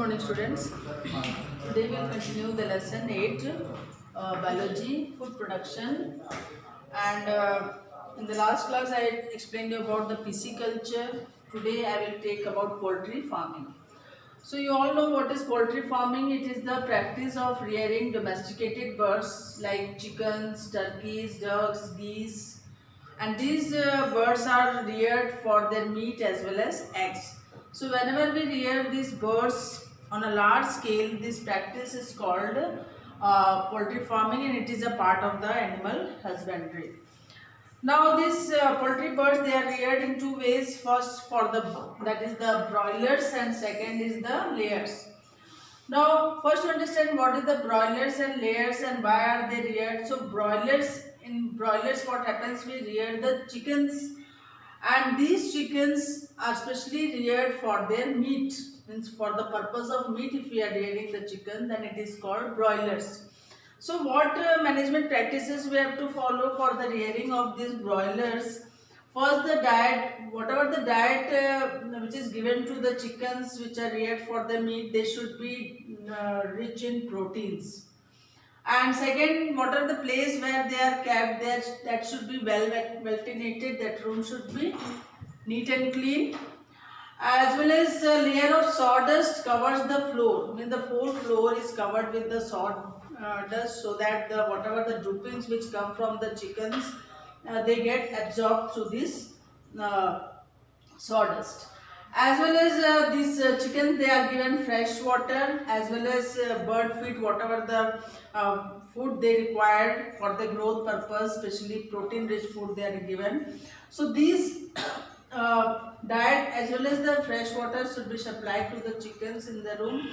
morning, students. Today we will continue the lesson 8, biology, food production. And in the last class I explained you about the pisciculture. Today I will take about poultry farming. So you all know what is poultry farming. It is the practice of rearing domesticated birds like chickens, turkeys, ducks, geese. And these birds are reared for their meat as well as eggs. So whenever we rear these birds on a large scale, this practice is called poultry farming, and it is a part of the animal husbandry. Now these poultry birds, they are reared in two ways. First for that is the broilers, and second is the layers. Now first to understand what is the broilers and layers and why are they reared. So in broilers what happens, we rear the chickens, and these chickens are specially reared for their meat, means for the purpose of meat. If we are rearing the chicken, then it is called broilers. So what management practices we have to follow for the rearing of these broilers? First, the diet, whatever the diet which is given to the chickens which are reared for the meat, they should be rich in proteins. And second, what are the place where they are kept, that should be well ventilated, that room should be neat and clean. As well as a layer of sawdust covers the floor. I mean the whole floor is covered with the sawdust, so that the whatever the droppings which come from the chickens, they get absorbed through this sawdust. As well as these chickens, they are given fresh water as well as bird feed, whatever the food they required for the growth purpose, especially protein rich food they are given. So these diet as well as the fresh water should be supplied to the chickens in the room.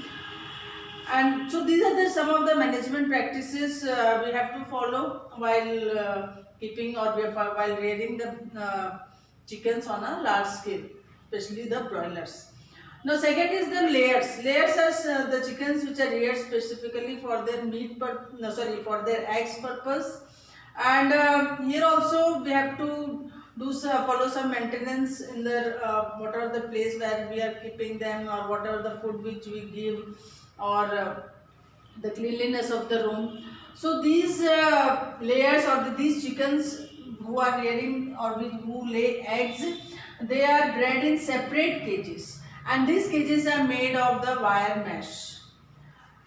And so these are some of the management practices we have to follow while keeping or while rearing the chickens on a large scale, especially the broilers. Now second is the layers. Layers are the chickens which are reared specifically for their for their eggs purpose. And here also we have to follow some maintenance in the whatever the place where we are keeping them, or whatever the food which we give, or the cleanliness of the room. So these layers or these chickens who are rearing or who lay eggs, they are bred in separate cages, and these cages are made of the wire mesh.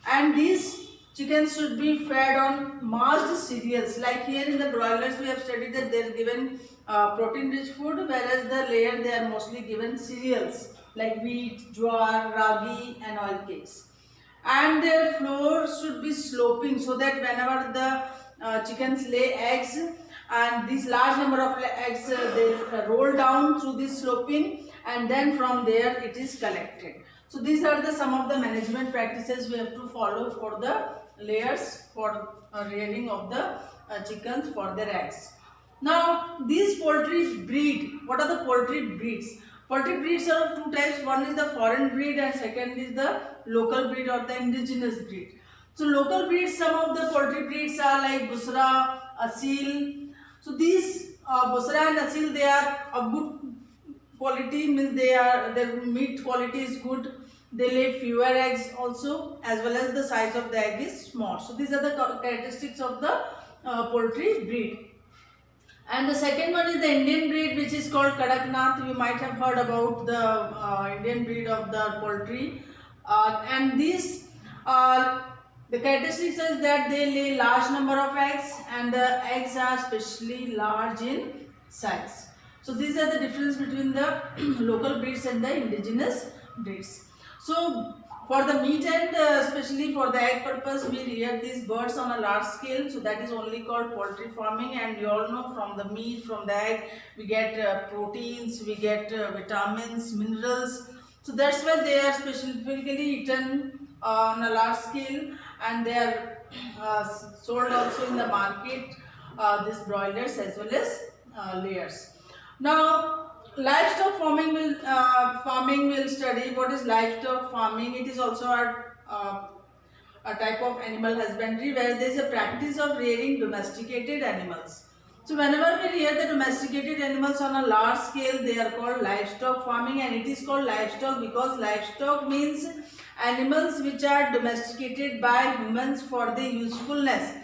And these chickens should be fed on mashed cereals. Like here in the broilers we have studied that they are given protein rich food, whereas the layer they are mostly given cereals like wheat, jowar, ragi and oil cakes. And their floor should be sloping, so that whenever the chickens lay eggs, and these large number of eggs they roll down through this sloping, and then from there it is collected. So these are some of the management practices we have to follow for the layers, for rearing of the chickens for their eggs. Now these poultry breed, what are the poultry breeds? Poultry breeds are of two types. One is the foreign breed and second is the local breed or the indigenous breed. So local breeds, some of the poultry breeds are like Busra, Asil. So these Busra and Asil, they are of good quality, means their meat quality is good. They lay fewer eggs also, as well as the size of the egg is small. So these are the characteristics of the poultry breed. And the second one is the Indian breed, which is called Kadaknath. You might have heard about the Indian breed of the poultry. And these the characteristics is that they lay large number of eggs, and the eggs are especially large in size. So these are the difference between the local breeds and the indigenous breeds. So for the meat and especially for the egg purpose, we rear these birds on a large scale. So that is only called poultry farming. And you all know, from the meat, from the egg, we get proteins, we get vitamins, minerals. So that's why they are specifically eaten on a large scale, and they are sold also in the market, these broilers as well as layers. Now livestock farming will study what is livestock farming. It is also a type of animal husbandry where there is a practice of rearing domesticated animals. So whenever we rear the domesticated animals on a large scale, they are called livestock farming, and it is called livestock because livestock means animals which are domesticated by humans for their usefulness.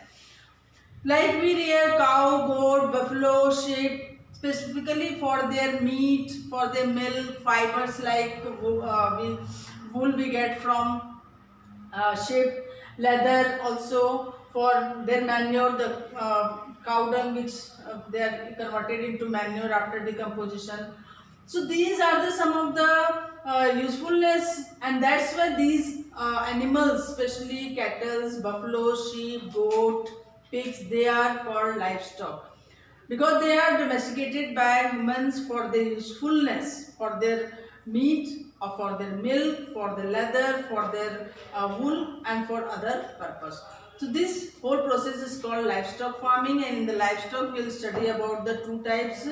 Like we rear cow, goat, buffalo, sheep, specifically for their meat, for their milk, fibers like wool we get from sheep, leather also for their manure, the cow dung which they are converted into manure after decomposition. So these are the some of the usefulness, and that's why these animals, especially cattle, buffalo, sheep, goat, pigs, they are called livestock because they are domesticated by humans for their usefulness, for their meat or for their milk, for their leather, for their wool and for other purpose. So this whole process is called livestock farming, and in the livestock we will study about the two types,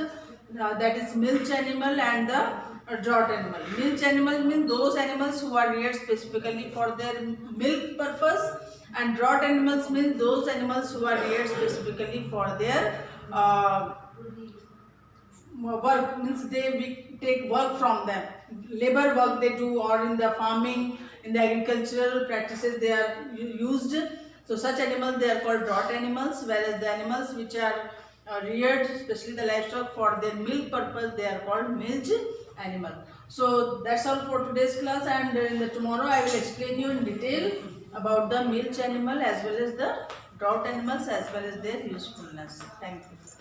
that is milch animal and the draught animal. Milch animal means those animals who are reared specifically for their milk purpose, and draught animals means those animals who are reared specifically for their work, means we take work from them, labor work they do, or in the farming, in the agricultural practices they are used. So such animals they are called draught animals, whereas the animals which are reared, especially the livestock, for their milk purpose, they are called milch animal. So that's all for today's class, and in the tomorrow I will explain you in detail about the milch animal as well as the draught animals as well as their usefulness. Thank you.